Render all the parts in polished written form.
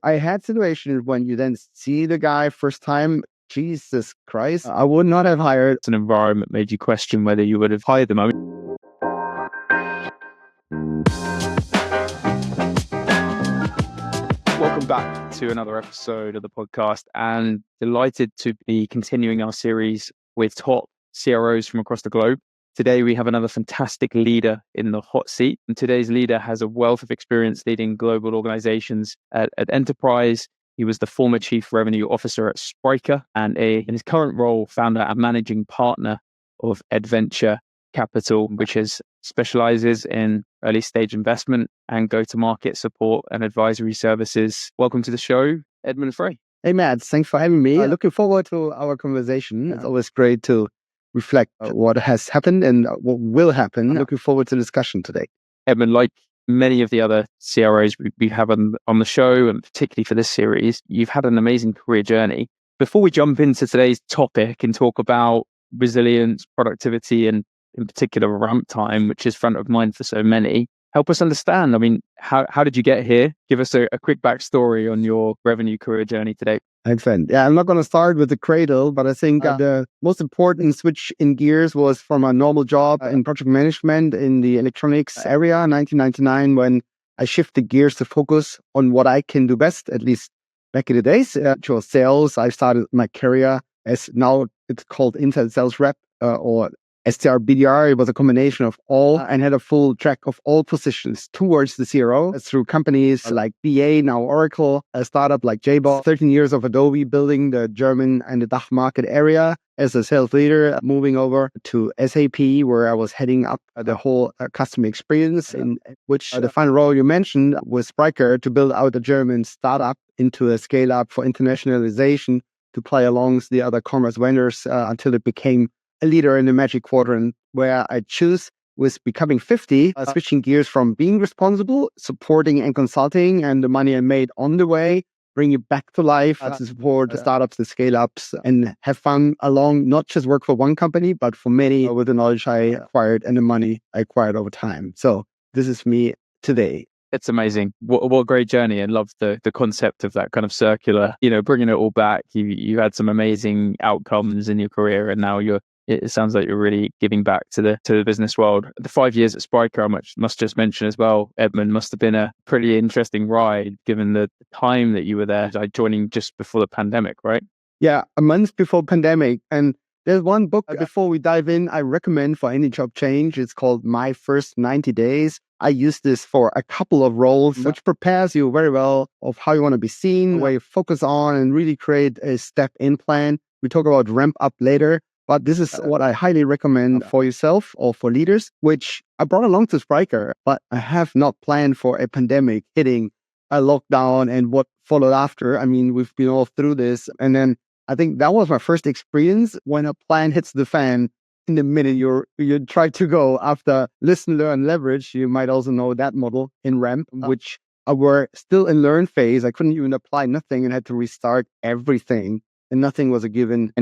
I had situations when you then see the guy first time, Jesus Christ, I would not have hired. An environment made you question whether you would have hired them. Welcome back to another episode of the podcast, and delighted to be continuing our series with top CROs from across the globe. Today, we have another fantastic leader in the hot seat. And today's leader has a wealth of experience leading global organizations at enterprise. He was the former chief revenue officer at Spryker and in his current role, founder and managing partner of Edventure Capital, which specializes in early stage investment and go-to-market support and advisory services. Welcome to the show, Edmund Frey. Hey, Matt, thanks for having me. Looking forward to our conversation. It's always great to reflect what has happened and what will happen. Looking forward to the discussion today. Edmund, like many of the other CROs we have on the show, and particularly for this series, you've had an amazing career journey. Before we jump into today's topic and talk about resilience, productivity, and in particular ramp time, which is front of mind for so many, help us understand. I mean, how did you get here? Give us a quick backstory on your revenue career journey today. Excellent. Yeah, I'm not going to start with the cradle, but I think the most important switch in gears was from a normal job in project management in the electronics area, 1999, when I shifted gears to focus on what I can do best, at least back in the days, which was sales. I started my career as now it's called inside sales rep or SDR, BDR. It was a combination of all and had a full track of all positions towards the CRO through companies like BA, now Oracle, a startup like JBoss, 13 years of Adobe building the German and the DACH market area as a sales leader, moving over to SAP, where I was heading up the whole customer experience, in which the final role you mentioned was Spryker to build out a German startup into a scale up for internationalization to play alongside the other commerce vendors until it became a leader in the Magic Quadrant, where I choose with becoming 50, switching gears from being responsible, supporting and consulting, and the money I made on the way, bring it back to life to support the startups, the scale-ups, and have fun along, not just work for one company, but for many with the knowledge I acquired and the money I acquired over time. So this is me today. It's amazing. What a great journey, and love the concept of that kind of circular, bringing it all back. You had some amazing outcomes in your career, and now it sounds like you're really giving back to the business world. The 5 years at Spryker, I must just mention as well, Edmund, must have been a pretty interesting ride given the time that you were there, joining just before the pandemic, right? Yeah, a month before pandemic. And there's one book before we dive in I recommend for any job change. It's called My First 90 Days. I use this for a couple of roles, which prepares you very well of how you want to be seen, where you focus on and really create a step-in plan. We talk about ramp up later. But this is what I highly recommend for yourself or for leaders, which I brought along to Spryker, but I have not planned for a pandemic hitting a lockdown and what followed after. I mean, we've been all through this. And then I think that was my first experience when a plan hits the fan. In the minute you try to go after listen, learn, leverage. You might also know that model in ramp, which were still in learn phase. I couldn't even apply nothing and had to restart everything. And nothing was a given,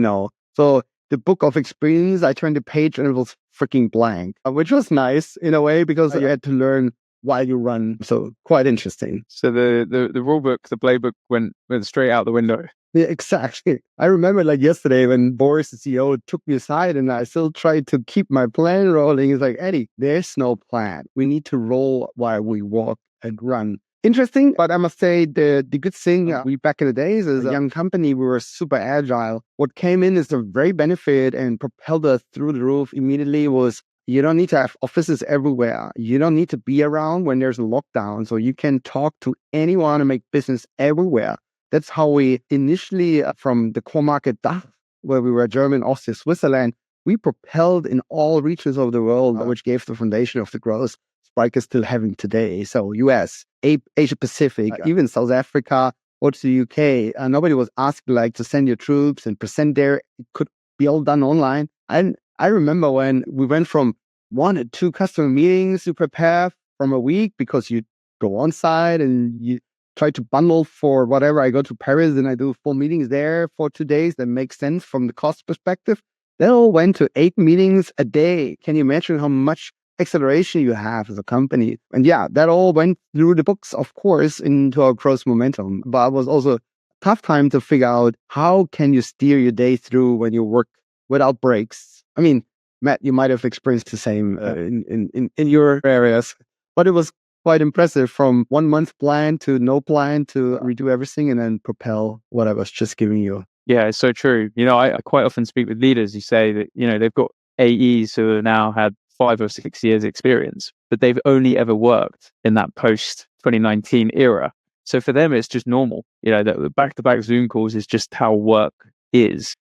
So the book of experience, I turned the page and it was freaking blank, which was nice in a way because you had to learn while you run. So quite interesting. So the rule book, the playbook went straight out the window. Yeah, exactly. I remember like yesterday when Boris, the CEO, took me aside and I still tried to keep my plan rolling. He's like, Eddie, there's no plan. We need to roll while we walk and run. Interesting, but I must say the good thing we back in the days as a young company, we were super agile. What came in as a very benefit and propelled us through the roof immediately was you don't need to have offices everywhere. You don't need to be around when there's a lockdown. So you can talk to anyone and make business everywhere. That's how we initially, from the core market DACH, where we were German, Austria, Switzerland, we propelled in all regions of the world, which gave the foundation of the growth Spryker is still having today. So US, Asia Pacific, even South Africa, or to the UK. Nobody was asked to send your troops and present there. It could be all done online. And I remember when we went from 1 or 2 customer meetings to prepare from a week because you go on site and you try to bundle for whatever. I go to Paris and I do 4 meetings there for 2 days. That makes sense from the cost perspective. They all went to 8 meetings a day. Can you imagine how much acceleration you have as a company. And yeah, that all went through the books, of course, into our growth momentum. But it was also a tough time to figure out how can you steer your day through when you work without breaks. I mean, Matt, you might have experienced the same in your areas, but it was quite impressive from 1 month plan to no plan to redo everything and then propel what I was just giving you. Yeah, it's so true. I quite often speak with leaders who say that, they've got AEs who have now had 5 or 6 years experience, but they've only ever worked in that post 2019 era. So for them, it's just normal. The back-to-back Zoom calls is just how work is.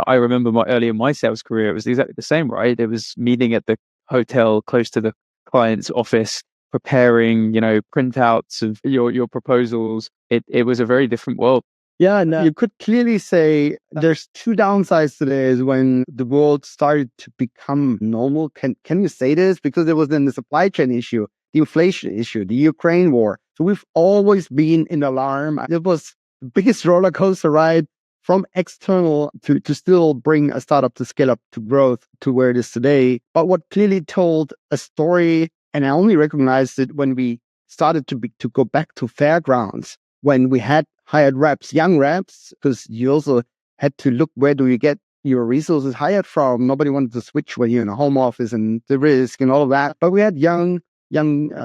I remember early in my sales career, it was exactly the same, right? It was meeting at the hotel close to the client's office, preparing, printouts of your proposals. It was a very different world. Yeah, no, you could clearly say there's two downsides to this when the world started to become normal. Can you say this? Because there was then the supply chain issue, the inflation issue, the Ukraine war. So we've always been in alarm. It was the biggest roller coaster ride from external to still bring a startup to scale up to growth to where it is today. But what clearly told a story, and I only recognized it when we started to go back to fairgrounds, when we had hired reps, young reps, because you also had to look where do you get your resources hired from. Nobody wanted to switch when you're in a home office and the risk and all of that. But we had young,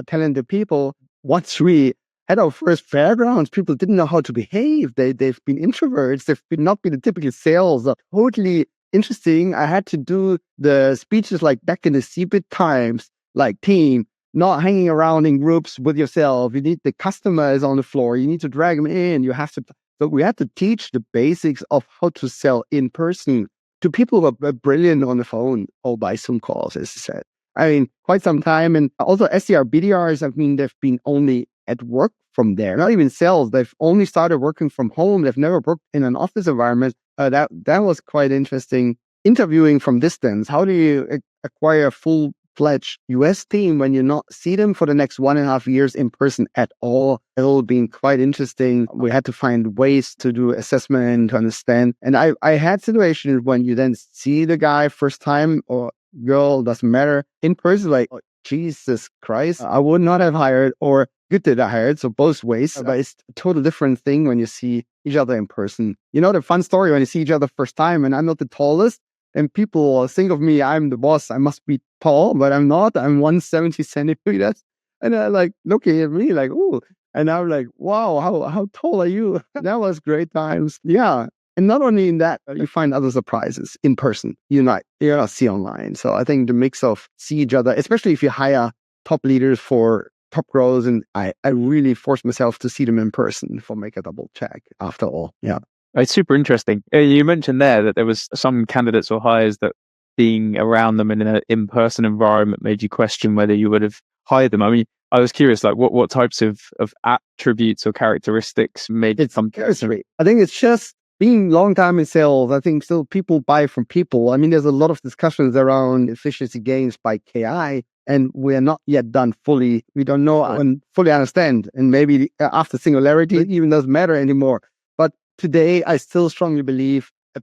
talented people. Once we had our first fairgrounds, people didn't know how to behave. They've been introverts. They've not been the typical sales. Totally interesting. I had to do the speeches like back in the CBIT times, like team, not hanging around in groups with yourself. You need the customers on the floor. You need to drag them in. You have to. So we had to teach the basics of how to sell in person to people who are brilliant on the phone or by Zoom calls, as I said. I mean, quite some time. And also SDR, BDRs, I mean, they've been only at work from there, not even sales. They've only started working from home. They've never worked in an office environment. That was quite interesting. Interviewing from distance. How do you acquire a full-fledged US team when you not see them for the next 1.5 years in person at all? It all been quite interesting. We had to find ways to do assessment, to understand. And I had situations when you then see the guy first time or girl, doesn't matter, in person, like, oh, Jesus Christ, I would not have hired, or good that I hired. So both ways, but it's a total different thing when you see each other in person. The fun story when you see each other first time, and I'm not the tallest, and people think of me, I'm the boss. I must be tall, but I'm not. I'm 170 centimeters. And they're like looking at me like, oh, and I'm like, wow, how tall are you? That was great times. Yeah. And not only in that, you find other surprises in person. You not see online. So I think the mix of see each other, especially if you hire top leaders for top roles, and I really force myself to see them in person for make a double check after all. Yeah. It's super interesting. You mentioned there that there was some candidates or hires that being around them in an in-person environment made you question whether you would have hired them. I mean, I was curious, like what types of attributes or characteristics made it come to? I think it's just being long time in sales. I think still people buy from people. I mean, there's a lot of discussions around efficiency gains by KI, and we're not yet done fully. We don't know and fully understand. And maybe after singularity, it even doesn't matter anymore. But today, I still strongly believe a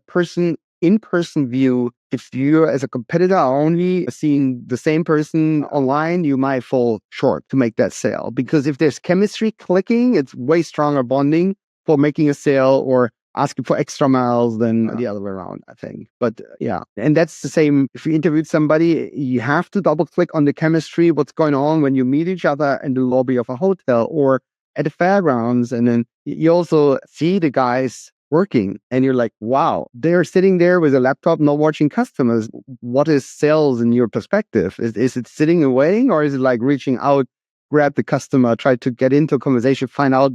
in-person view, if you as a competitor are only seeing the same person online, you might fall short to make that sale. Because if there's chemistry clicking, it's way stronger bonding for making a sale or asking for extra miles than the other way around, I think. But yeah, and that's the same. If you interviewed somebody, you have to double click on the chemistry, what's going on when you meet each other in the lobby of a hotel or at the fairgrounds. And then you also see the guys working and you're like, wow, they're sitting there with a laptop, not watching customers. What is sales in your perspective? Is it sitting and waiting, or is it like reaching out, grab the customer, try to get into a conversation, find out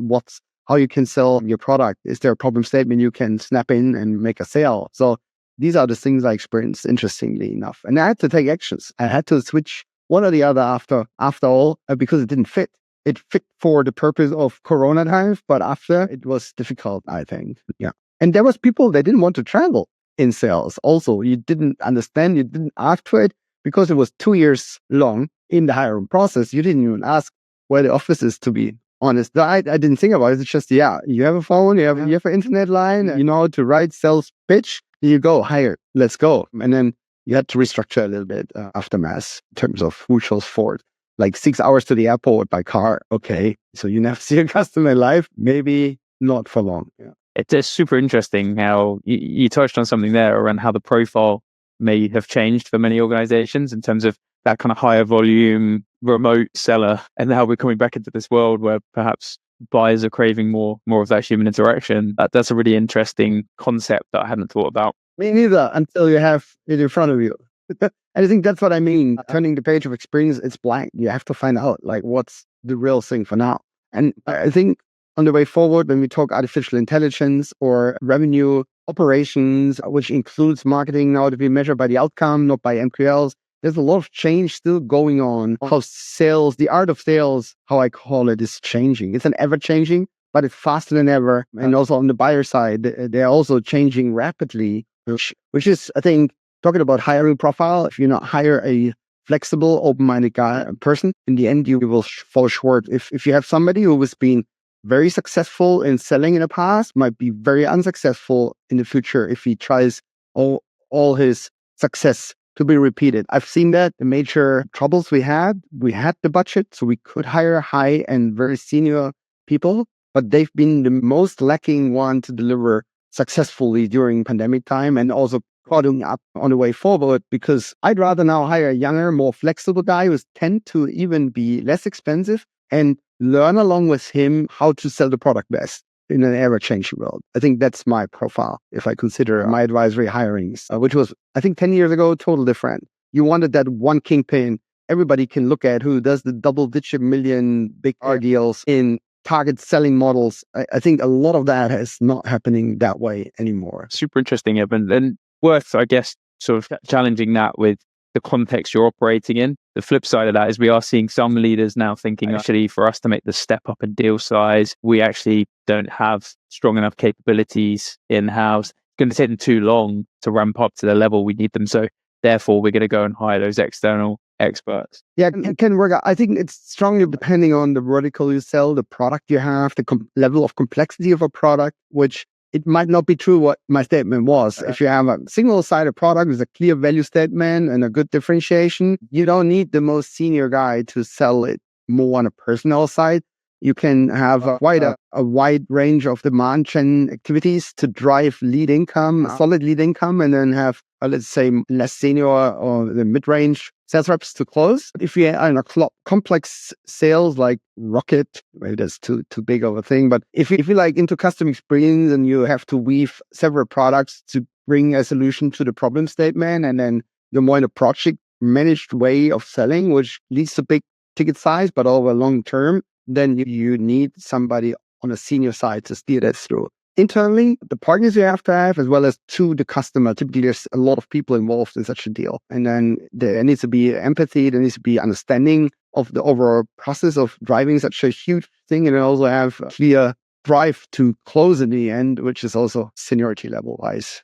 how you can sell your product? Is there a problem statement you can snap in and make a sale? So these are the things I experienced, interestingly enough. And I had to take actions. I had to switch one or the other after all, because it didn't fit. It fit for the purpose of Corona times, but after it was difficult, I think. Yeah. And there was people that didn't want to travel in sales. Also, you didn't understand, you didn't ask for it because it was 2 years long in the hiring process. You didn't even ask where the office is, to be honest. I didn't think about it. It's just, yeah, you have a phone, you have an internet line, you know how to write sales pitch, you go, hire, let's go. And then you had to restructure a little bit after mass in terms of who chose Ford. Like 6 hours to the airport by car. Okay. So you never see a customer in life. Maybe not for long. Yeah. It's super interesting how you touched on something there around how the profile may have changed for many organizations in terms of that kind of higher volume remote seller, and how we're coming back into this world where perhaps buyers are craving more of that human interaction. That's a really interesting concept that I hadn't thought about. Me neither, until you have it in front of you. And I think that's what I mean. Turning the page of experience, it's blank. You have to find out like what's the real thing for now. And I think on the way forward, when we talk artificial intelligence or revenue operations, which includes marketing now to be measured by the outcome, not by MQLs, there's a lot of change still going on. How sales, the art of sales, how I call it, is changing. It's an ever changing, but it's faster than ever. And also on the buyer side, they're also changing rapidly, which is, I think, talking about hiring profile. If you not hire a flexible, open-minded person, in the end, you will fall short. If you have somebody who has been very successful in selling in the past, might be very unsuccessful in the future if he tries all his success to be repeated. I've seen that. The major troubles we had the budget, so we could hire high and very senior people, but they've been the most lacking one to deliver successfully during pandemic time, and also caught up on the way forward, because I'd rather now hire a younger, more flexible guy who's tend to even be less expensive and learn along with him how to sell the product best in an ever-changing world. I think that's my profile if I consider my advisory hirings, which was, I think, 10 years ago, total different. You wanted that one kingpin everybody can look at who does the double-digit million big deals in target selling models. I think a lot of that is not happening that way anymore. Super interesting, Edmund, and worth, I guess, sort of challenging that with the context you're operating in. The flip side of that is we are seeing some leaders now thinking, actually, for us to make the step up in deal size, we actually don't have strong enough capabilities in-house. It's going to take them too long to ramp up to the level we need them. So therefore, we're going to go and hire those external experts. Yeah, it can work out. I think it's strongly depending on the vertical you sell, the product you have, the level of complexity of a product, which it might not be true what my statement was. If you have a single-sided product with a clear value statement and a good differentiation, you don't need the most senior guy to sell it more on a personal side. You can have a wide range of demand gen activities to drive lead income, solid lead income, and then have, let's say, less senior or the mid-range sales reps to close. If you are in a complex sales like Rocket, maybe that's too big of a thing, but if you like into custom experience and you have to weave several products to bring a solution to the problem statement, and then you're more in a project managed way of selling, which leads to big ticket size, but over long term, then you need somebody on a senior side to steer that through. Internally, the partners you have to have, as well as to the customer. Typically, there's a lot of people involved in such a deal. And then there needs to be empathy, there needs to be understanding of the overall process of driving such a huge thing, and also have a clear drive to close in the end, which is also seniority level-wise.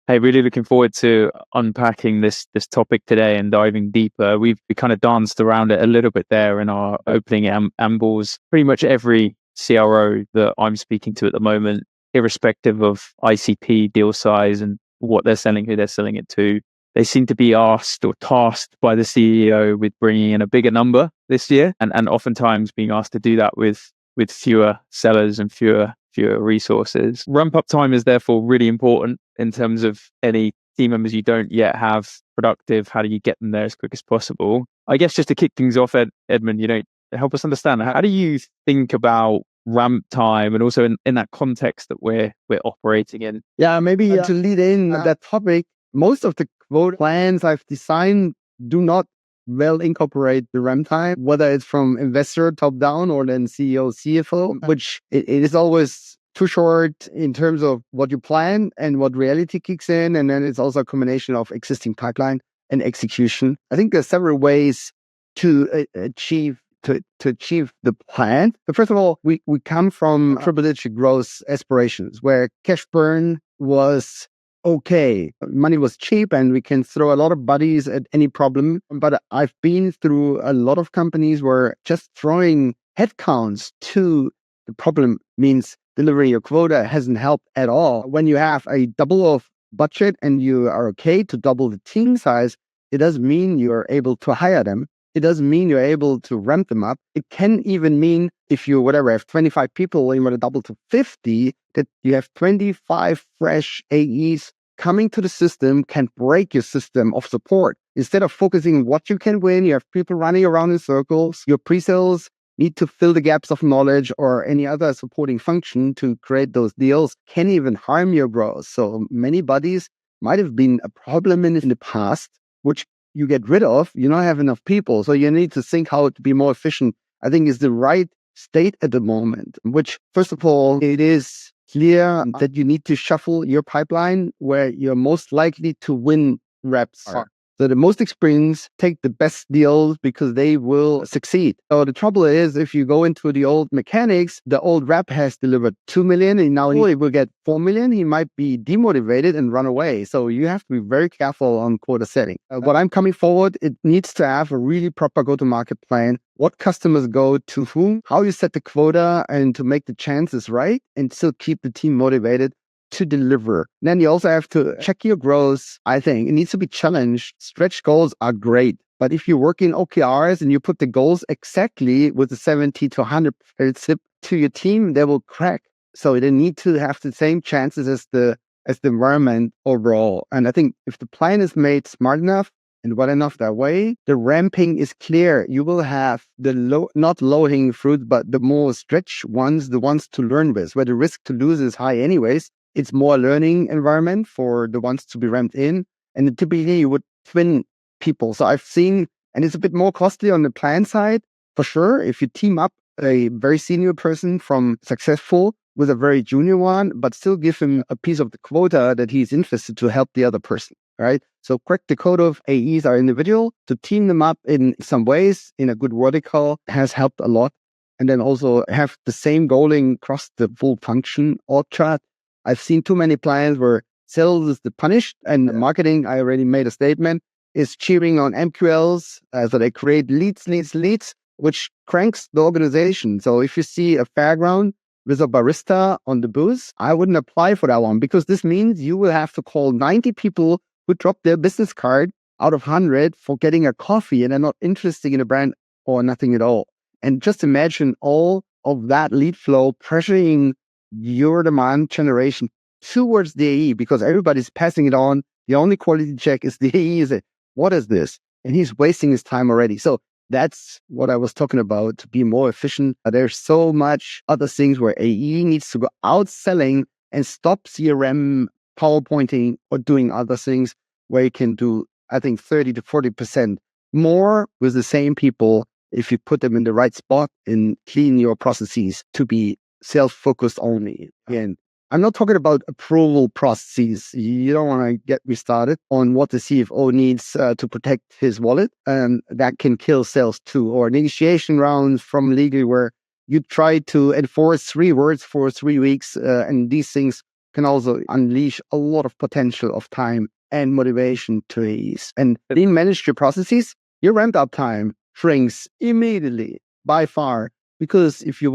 Hey, really looking forward to unpacking this topic today and diving deeper. We kind of danced around it a little bit there in our opening ambles. Pretty much every CRO that I'm speaking to at the moment, irrespective of ICP deal size and what they're selling, who they're selling it to, they seem to be asked or tasked by the CEO with bringing in a bigger number this year, and oftentimes being asked to do that with fewer sellers and fewer resources. Ramp up time is therefore really important in terms of any team members you don't yet have productive. How do you get them there as quick as possible? I guess just to kick things off, Edmund, help us understand, how do you think about ramp time, and also in that context that we're operating in? Yeah, maybe to lead in that topic, most of the quote plans I've designed do not well incorporate the ramp time, whether it's from investor top down or then CEO, CFO, which it is always too short in terms of what you plan and what reality kicks in. And then it's also a combination of existing pipeline and execution. I think there's several ways to achieve the plan. But first of all, we come from triple-digit growth aspirations where cash burn was okay. Money was cheap and we can throw a lot of bodies at any problem. But I've been through a lot of companies where just throwing headcounts to the problem means delivering your quota hasn't helped at all. When you have a double of budget and you are okay to double the team size, it doesn't mean you're able to hire them. It doesn't mean you're able to ramp them up. It can even mean if you, have 25 people and you want to double to 50, that you have 25 fresh AEs coming to the system, can break your system of support. Instead of focusing on what you can win, you have people running around in circles. Your pre-sales need to fill the gaps of knowledge or any other supporting function to create those deals, can even harm your growth. So many buddies might have been a problem in the past, which you get rid of. You don't have enough people. So you need to think how to be more efficient. I think is the right state at the moment, which first of all, it is clear that you need to shuffle your pipeline where you're most likely to win reps are. So the most experienced take the best deals because they will succeed. So the trouble is, if you go into the old mechanics, the old rep has delivered 2 million and now he will get 4 million. He might be demotivated and run away. So you have to be very careful on quota setting. What I'm coming forward, it needs to have a really proper go-to-market plan. What customers go to whom, how you set the quota and to make the chances right and still keep the team motivated to deliver. Then you also have to check your growth. I think it needs to be challenged. Stretch goals are great. But if you work in OKRs and you put the goals exactly with the 70 to 100% to your team, they will crack. So they need to have the same chances as the environment overall. And I think if the plan is made smart enough and well enough that way, the ramping is clear. You will have the not low-hanging fruit, but the more stretch ones, the ones to learn with, where the risk to lose is high anyways. It's more a learning environment for the ones to be ramped in. And typically you would twin people. So I've seen, and it's a bit more costly on the plan side, for sure. If you team up a very senior person from successful with a very junior one, but still give him a piece of the quota that he's interested to help the other person, right? So crack the code of AEs are individual. To team them up in some ways in a good vertical has helped a lot. And then also have the same goaling across the full function org chart. I've seen too many plans where sales is the punished and marketing, I already made a statement, is cheering on MQLs. So they create leads, which cranks the organization. So if you see a fairground with a barista on the booth, I wouldn't apply for that one because this means you will have to call 90 people who drop their business card out of 100 for getting a coffee and they're not interested in a brand or nothing at all. And just imagine all of that lead flow pressuring your demand generation towards the AE because everybody's passing it on. The only quality check is the AE is what is this? And he's wasting his time already. So that's what I was talking about, to be more efficient. There's so much other things where AE needs to go out selling and stop CRM, PowerPointing, or doing other things where you can do, I think, 30 to 40% more with the same people if you put them in the right spot and clean your processes to be self-focused only. Again, I'm not talking about approval processes. You don't want to get me started on what the CFO needs to protect his wallet. And that can kill sales too. Or negotiation rounds from legal where you try to enforce 3 words for 3 weeks. And these things can also unleash a lot of potential of time and motivation to ease. And being managed your processes, your ramp up time shrinks immediately by far. Because if you,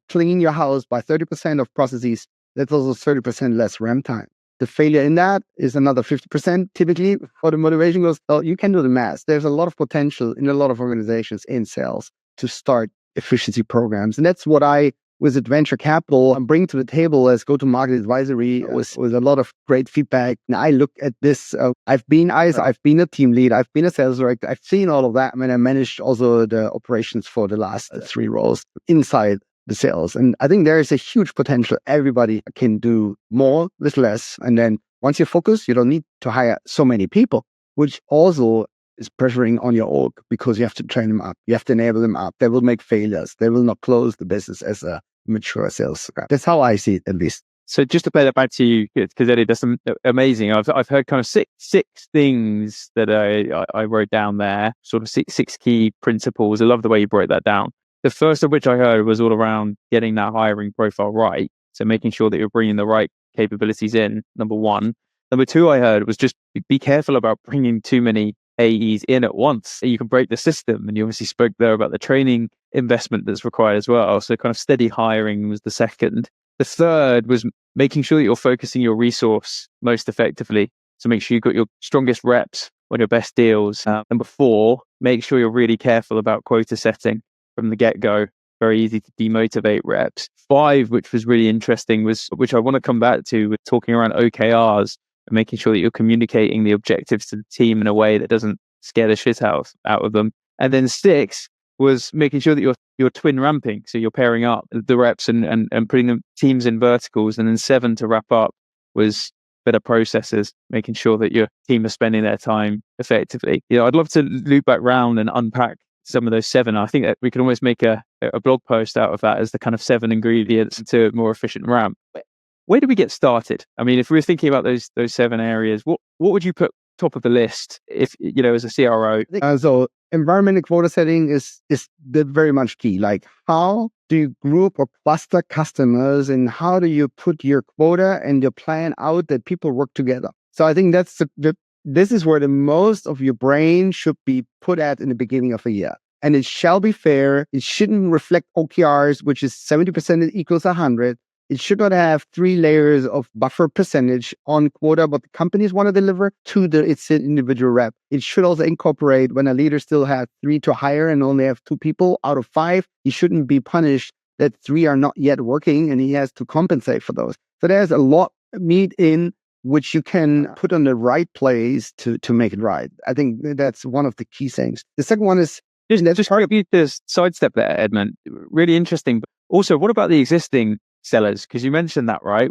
clean your house by 30% of processes, that's also 30% less ramp time. The failure in that is another 50% typically for the motivation goes, oh, you can do the math. There's a lot of potential in a lot of organizations in sales to start efficiency programs. And that's what I, with Edventure Capital, bring to the table as go-to-market advisory with a lot of great feedback. And I look at this, I've been a team lead, I've been a sales director, I've seen all of that. I mean, I managed also the operations for the last 3 roles inside the sales. And I think there is a huge potential. Everybody can do more with less. And then once you focus, you don't need to hire so many people, which also is pressuring on your org because you have to train them up. You have to enable them up. They will make failures. They will not close the business as a mature sales. That's how I see it, at least. So just to play that back to you, because Eddie does some amazing. I've heard kind of six things that I wrote down there, sort of six key principles. I love the way you broke that down. The first of which I heard was all around getting that hiring profile right. So making sure that you're bringing the right capabilities in, number 1. Number 2, I heard was just be careful about bringing too many AEs in at once. You can break the system. And you obviously spoke there about the training investment that's required as well. So kind of steady hiring was the second. The third was making sure that you're focusing your resource most effectively. So make sure you've got your strongest reps on your best deals. Number 4, make sure you're really careful about quota setting from the get-go. Very easy to demotivate reps. 5, which was really interesting, which I want to come back to, with talking around OKRs and making sure that you're communicating the objectives to the team in a way that doesn't scare the shit out of them. And then 6 was making sure that you're twin ramping. So you're pairing up the reps and putting the teams in verticals. And then 7, to wrap up, was better processes, making sure that your team are spending their time effectively. I'd love to loop back round and unpack some of those 7. I think that we can almost make a blog post out of that as the kind of 7 ingredients to a more efficient ramp. Where do we get started? I mean, if we were thinking about those 7 areas, what would you put top of the list if, as a CRO? So environmental quota setting is very much key. Like, how do you group or cluster customers, and how do you put your quota and your plan out that people work together? So I think that's this is where the most of your brain should be put at in the beginning of a year. And it shall be fair. It shouldn't reflect OKRs, which is 70% equals 100. It should not have 3 layers of buffer percentage on quota, what the companies want to deliver to its individual rep. It should also incorporate when a leader still has 3 to hire and only have 2 people out of 5. He shouldn't be punished that 3 are not yet working and he has to compensate for those. So there's a lot of meat in which you can put on the right place to make it right. I think that's one of the key things. The second one is just to sidestep there, Edmund. Really interesting. But also, what about the existing sellers? Because you mentioned that, right?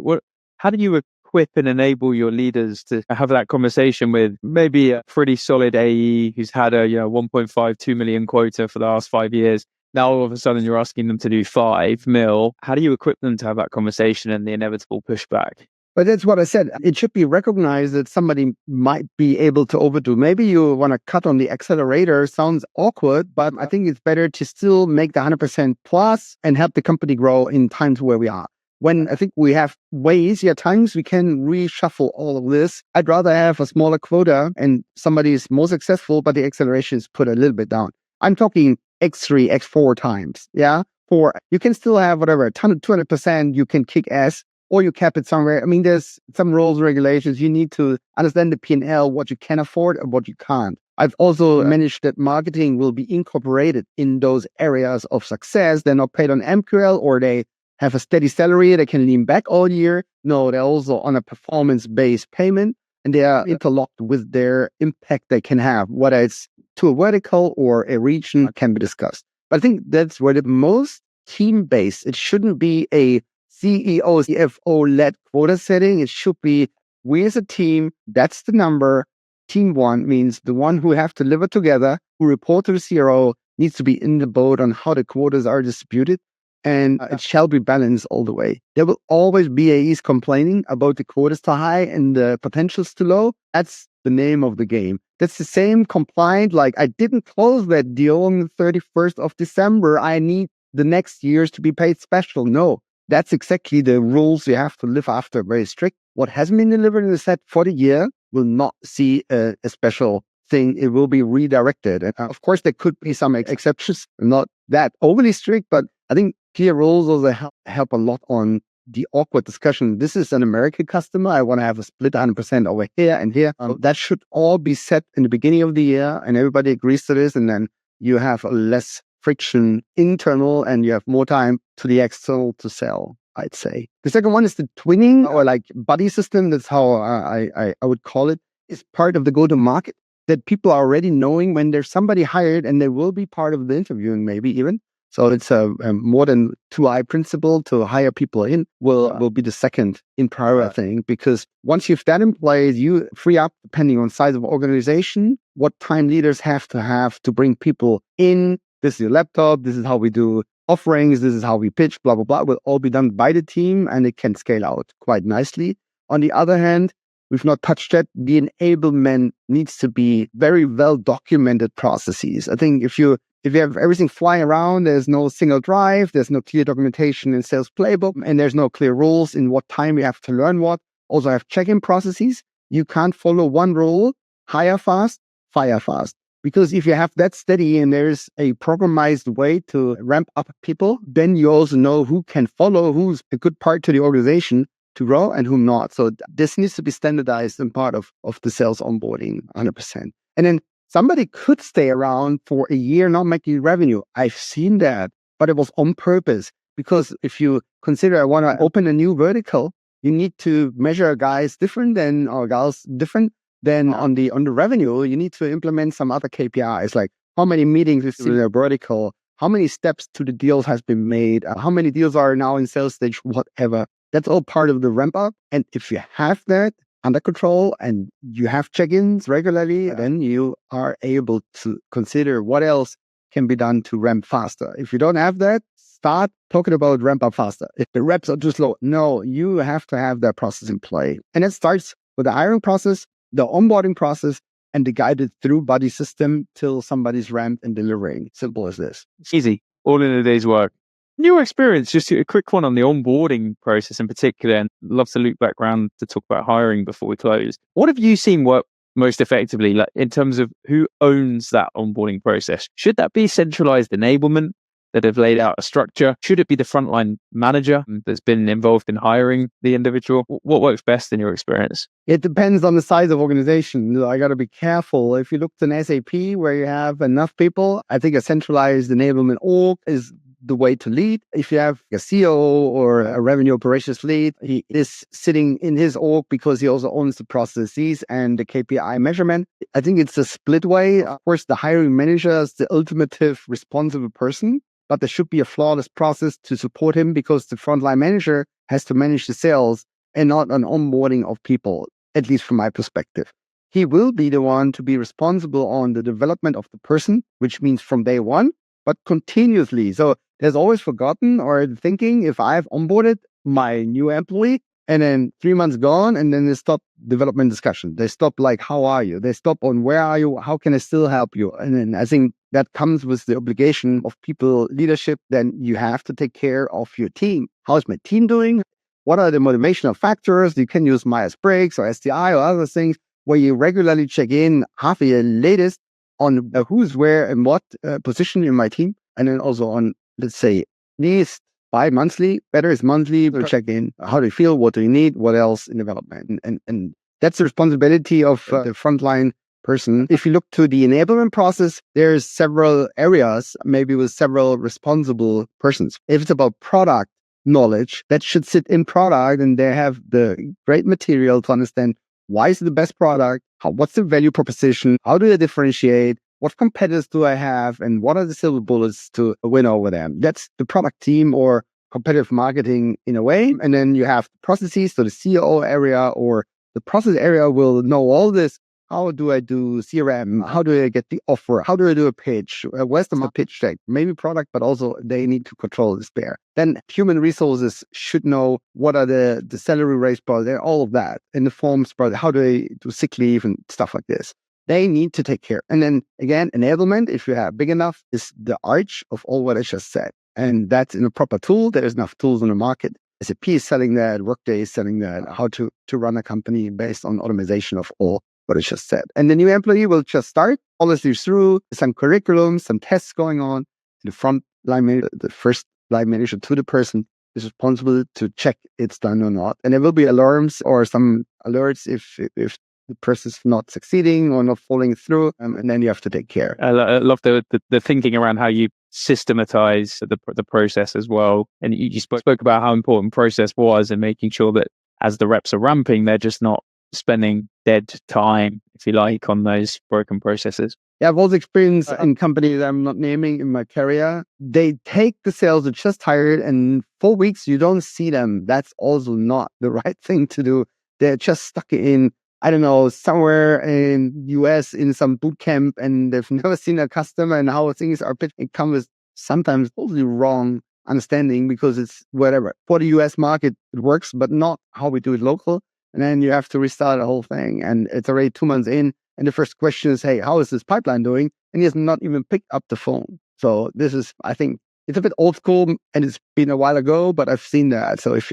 How do you equip and enable your leaders to have that conversation with maybe a pretty solid AE who's had a 1.52 million quota for the last 5 years? Now all of a sudden you're asking them to do 5 mil. How do you equip them to have that conversation and the inevitable pushback? But that's what I said. It should be recognized that somebody might be able to overdo. Maybe you want to cut on the accelerator. Sounds awkward, but I think it's better to still make the 100% plus and help the company grow in times where we are. When I think we have way easier times, we can reshuffle all of this. I'd rather have a smaller quota and somebody is more successful, but the acceleration is put a little bit down. I'm talking X3, X4 times. Yeah. You can still have whatever, 200%, you can kick ass. Or you cap it somewhere. I mean, there's some rules, regulations. You need to understand the P&L, what you can afford and what you can't. I've also managed that marketing will be incorporated in those areas of success. They're not paid on MQL, or they have a steady salary. They can lean back all year. No, they're also on a performance-based payment, and they are interlocked with their impact they can have, whether it's to a vertical or a region can be discussed. But I think that's where the most team-based, it shouldn't be a CEO, CFO-led quota setting. It should be, we as a team, that's the number. Team 1 means the one who have to live it together, who report to the CRO, needs to be in the boat on how the quotas are distributed, and it shall be balanced all the way. There will always be AEs complaining about the quotas too high and the potentials too low. That's the name of the game. That's the same complaint, like, I didn't close that deal on the 31st of December. I need the next years to be paid special. No. That's exactly the rules you have to live after, very strict. What hasn't been delivered in the set for the year will not see a special thing. It will be redirected. And of course, there could be some exceptions, not that overly strict, but I think clear rules also help a lot on the awkward discussion. This is an American customer. I want to have a split 100% over here and here. That should all be set in the beginning of the year, and everybody agrees to this, and then you have less friction internal and you have more time to the external to sell, I'd say. The second one is the twinning or like buddy system. That's how I would call it. Is part of the go-to-market that people are already knowing when there's somebody hired, and they will be part of the interviewing maybe even. So it's a more than 2I principle to hire people in will be the second in priority thing, because once you've that in place, you free up, depending on size of organization, what time leaders have to bring people in. This is your laptop. This is how we do offerings. This is how we pitch, blah, blah, blah. Will all be done by the team, and it can scale out quite nicely. On the other hand, we've not touched that. The enablement needs to be very well documented processes. I think if you have everything flying around, there's no single drive, there's no clear documentation in sales playbook, and there's no clear rules in what time you have to learn what. Also have check-in processes. You can't follow one rule, hire fast, fire fast. Because if you have that steady and there's a programized way to ramp up people, then you also know who can follow, who's a good part to the organization to grow and who not. So this needs to be standardized and part of the sales onboarding 100%. And then somebody could stay around for a year not making revenue. I've seen that, but it was on purpose. Because if you consider I want to open a new vertical, you need to measure guys different than or gals different than on the revenue. You need to implement some other KPIs like how many meetings is in a vertical, how many steps to the deals has been made, how many deals are now in sales stage, whatever. That's all part of the ramp up. And if you have that under control and you have check-ins regularly, then you are able to consider what else can be done to ramp faster. If you don't have that, start talking about ramp up faster. If the reps are too slow, no, you have to have that process in play. And it starts with the hiring process, the onboarding process, and the guided through buddy system till somebody's ramped and delivering. Simple as this. Easy, all in a day's work. In your experience, just a quick one on the onboarding process in particular, and love to loop back around to talk about hiring before we close. What have you seen work most effectively, like in terms of who owns that onboarding process? Should that be centralized enablement that have laid out a structure? Should it be the frontline manager that's been involved in hiring the individual? What works best in your experience? It depends on the size of organization. I got to be careful. If you look at an SAP where you have enough people, I think a centralized enablement org is the way to lead. If you have a COO or a revenue operations lead, he is sitting in his org because he also owns the processes and the KPI measurement. I think it's a split way. Of course, the hiring manager is the ultimative responsible person, but there should be a flawless process to support him because the frontline manager has to manage the sales and not an onboarding of people, at least from my perspective. He will be the one to be responsible on the development of the person, which means from day one, but continuously. So there's always forgotten or thinking if I've onboarded my new employee and then 3 months gone and then they stop development discussion. They stop like, how are you? They stop on where are you? How can I still help you? And then I think that comes with the obligation of people leadership. Then you have to take care of your team. How is my team doing? What are the motivational factors? You can use Myers-Briggs or STI or other things where you regularly check in half a year latest on who's where and what position in my team. And then also on, let's say, at least bi-monthly, better is monthly, we'll check in. How do you feel? What do you need? What else in development? And that's the responsibility of the frontline person. If you look to the enablement process, there's several areas, maybe with several responsible persons. If it's about product knowledge, that should sit in product and they have the great material to understand why is it the best product? What's the value proposition? How do they differentiate? What competitors do I have? And what are the silver bullets to win over them? That's the product team or competitive marketing in a way. And then you have the processes, so the COO area or the process area will know all this. How do I do CRM? How do I get the offer? How do I do a pitch? Where's the pitch deck? Maybe product, but also they need to control this pair. Then human resources should know what are the salary raise process, all of that. In the forms process, how do they do sick leave and stuff like this? They need to take care. And then again, enablement, if you have big enough, is the arch of all what I just said. And that's in a proper tool. There's enough tools on the market. SAP is selling that, Workday is selling that, how to run a company based on automation of all what I just said. And the new employee will just start, policy through some curriculum, some tests going on. The front line manager, the first line manager to the person is responsible to check it's done or not. And there will be alarms or some alerts if the person's not succeeding or not following through, and then you have to take care. I love the thinking around how you systematize the process as well. And you spoke about how important process was and making sure that as the reps are ramping, they're just not spending dead time, if you like, on those broken processes. Yeah, I've also experienced in companies I'm not naming in my career, they take the sales that just hired and 4 weeks you don't see them. That's also not the right thing to do. They're just stuck in, I don't know, somewhere in US in some boot camp and they've never seen a customer and how things are pitched. It comes with sometimes totally wrong understanding because it's whatever. For the US market, it works, but not how we do it local. And then you have to restart the whole thing. And it's already 2 months in. And the first question is, hey, how is this pipeline doing? And he has not even picked up the phone. So this is, I think, It's a bit old school and it's been a while ago, but I've seen that. So if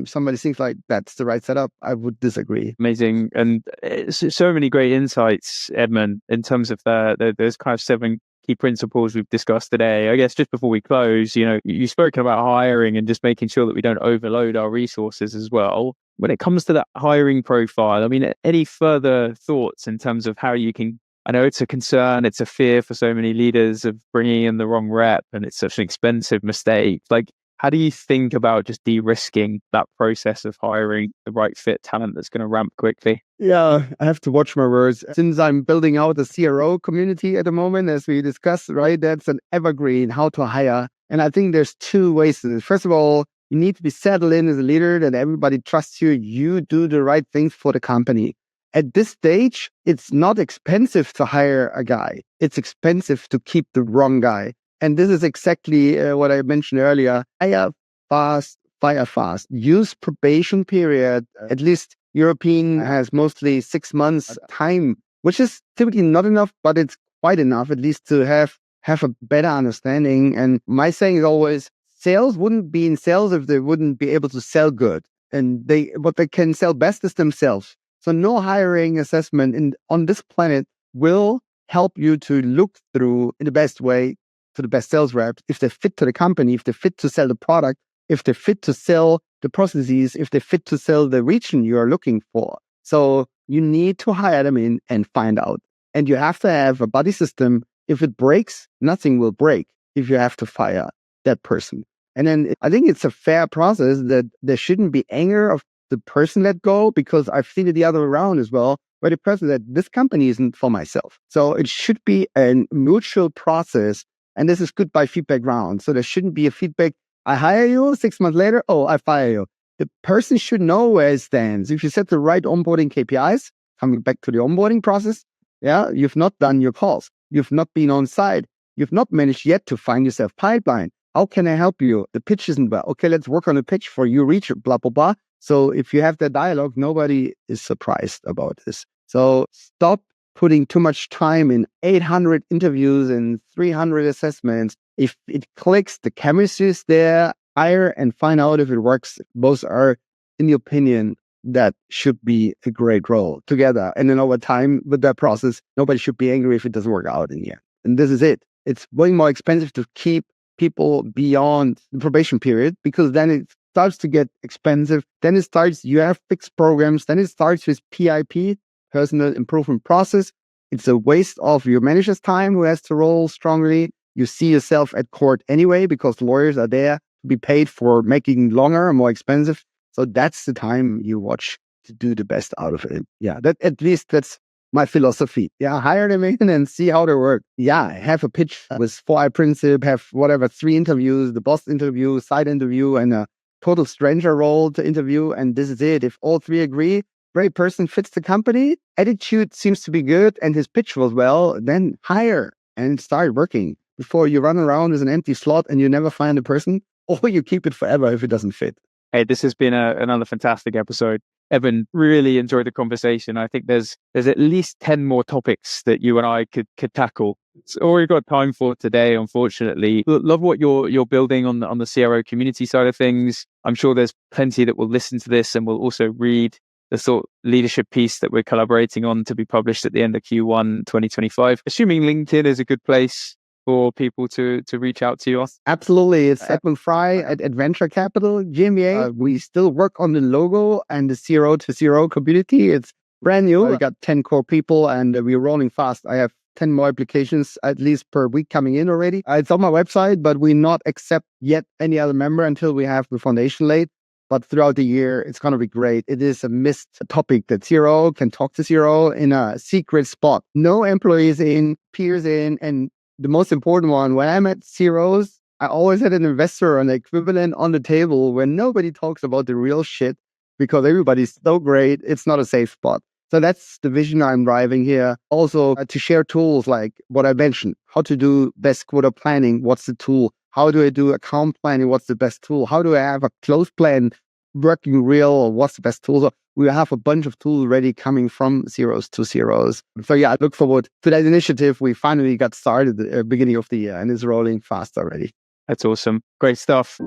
somebody thinks like that's the right setup, I would disagree. Amazing. And so many great insights, Edmund, in terms of those kind of 7 key principles we've discussed today. I guess just before we close, you've spoken about hiring and just making sure that we don't overload our resources as well. When it comes to that hiring profile, I mean, any further thoughts in terms of how you can, I know it's a concern, it's a fear for so many leaders of bringing in the wrong rep, and it's such an expensive mistake. Like, how do you think about just de-risking that process of hiring the right fit talent that's going to ramp quickly? Yeah, I have to watch my words. Since I'm building out a CRO community at the moment, as we discussed, right, that's an evergreen, how to hire. And I think there's 2 ways to this. First of all, you need to be settled in as a leader, that everybody trusts you. You do the right things for the company. At this stage, it's not expensive to hire a guy. It's expensive to keep the wrong guy. And this is exactly what I mentioned earlier. Hire fast, fire fast. Use probation period. At least European has mostly 6 months time, which is typically not enough, but it's quite enough at least to have a better understanding. And my saying is always, sales wouldn't be in sales if they wouldn't be able to sell good. And what they can sell best is themselves. So no hiring assessment on this planet will help you to look through in the best way to the best sales reps, if they fit to the company, if they fit to sell the product, if they fit to sell the processes, if they fit to sell the region you are looking for. So you need to hire them in and find out. And you have to have a buddy system. If it breaks, nothing will break if you have to fire that person. And then I think it's a fair process that there shouldn't be anger of the person let go, because I've seen it the other way around as well, where the person that this company isn't for myself. So it should be a mutual process. And this is goodbye feedback round. So there shouldn't be a feedback. I hire you 6 months later. Oh, I fire you. The person should know where it stands. If you set the right onboarding KPIs, coming back to the onboarding process, you've not done your calls. You've not been on site. You've not managed yet to find yourself pipeline. How can I help you? The pitch isn't well. Okay, let's work on the pitch for you reach it, blah, blah, blah. So if you have that dialogue, nobody is surprised about this. So stop putting too much time in 800 interviews and 300 assessments. If it clicks, the chemistry is there, hire and find out if it works. Both are, in the opinion, that should be a great role together. And then over time with that process, nobody should be angry if it doesn't work out in the end. And this is it. It's way more expensive to keep people beyond the probation period, because then it starts to get expensive. Then you have fixed programs. Then it starts with PIP, personal improvement process. It's a waste of your manager's time who has to roll strongly. You see yourself at court anyway, because lawyers are there to be paid for making longer and more expensive. So that's the time you watch to do the best out of it. Yeah, at least that's my philosophy. Yeah, hire them in and see how they work. Yeah, have a pitch with 4I principle, have 3 interviews, the boss interview, side interview, and a total stranger role to interview. And this is it. If all 3 agree, great person fits the company, attitude seems to be good, and his pitch was well, then hire and start working before you run around as an empty slot and you never find a person, or you keep it forever if it doesn't fit. Hey, this has been another fantastic episode. Evan, really enjoyed the conversation. I think there's at least 10 more topics that you and I could tackle. It's all we've got time for today, unfortunately. Love what you're building on the CRO community side of things. I'm sure there's plenty that will listen to this and will also read the thought leadership piece that we're collaborating on to be published at the end of Q1 2025. Assuming LinkedIn is a good place for people to reach out to you? Absolutely. It's Edmund Frey at Edventure Capital, GmbH. We still work on the logo and the CRO to CRO community. It's brand new. We got 10 core people and we're rolling fast. I have 10 more applications at least per week coming in already. It's on my website, but we not accept yet any other member until we have the foundation laid. But throughout the year, it's going to be great. It is a missed topic that CRO can talk to CRO in a secret spot. No employees in, peers in, and the most important one, when I'm at CROs, I always had an investor or an equivalent on the table where nobody talks about the real shit because everybody's so great. It's not a safe spot. So that's the vision I'm driving here. Also to share tools like what I mentioned, how to do best quota planning. What's the tool? How do I do account planning? What's the best tool? How do I have a close plan working real? What's the best tool? So we have a bunch of tools ready coming from CROs to CROs. So yeah, I look forward to that initiative. We finally got started at the beginning of the year and it's rolling fast already. That's awesome. Great stuff.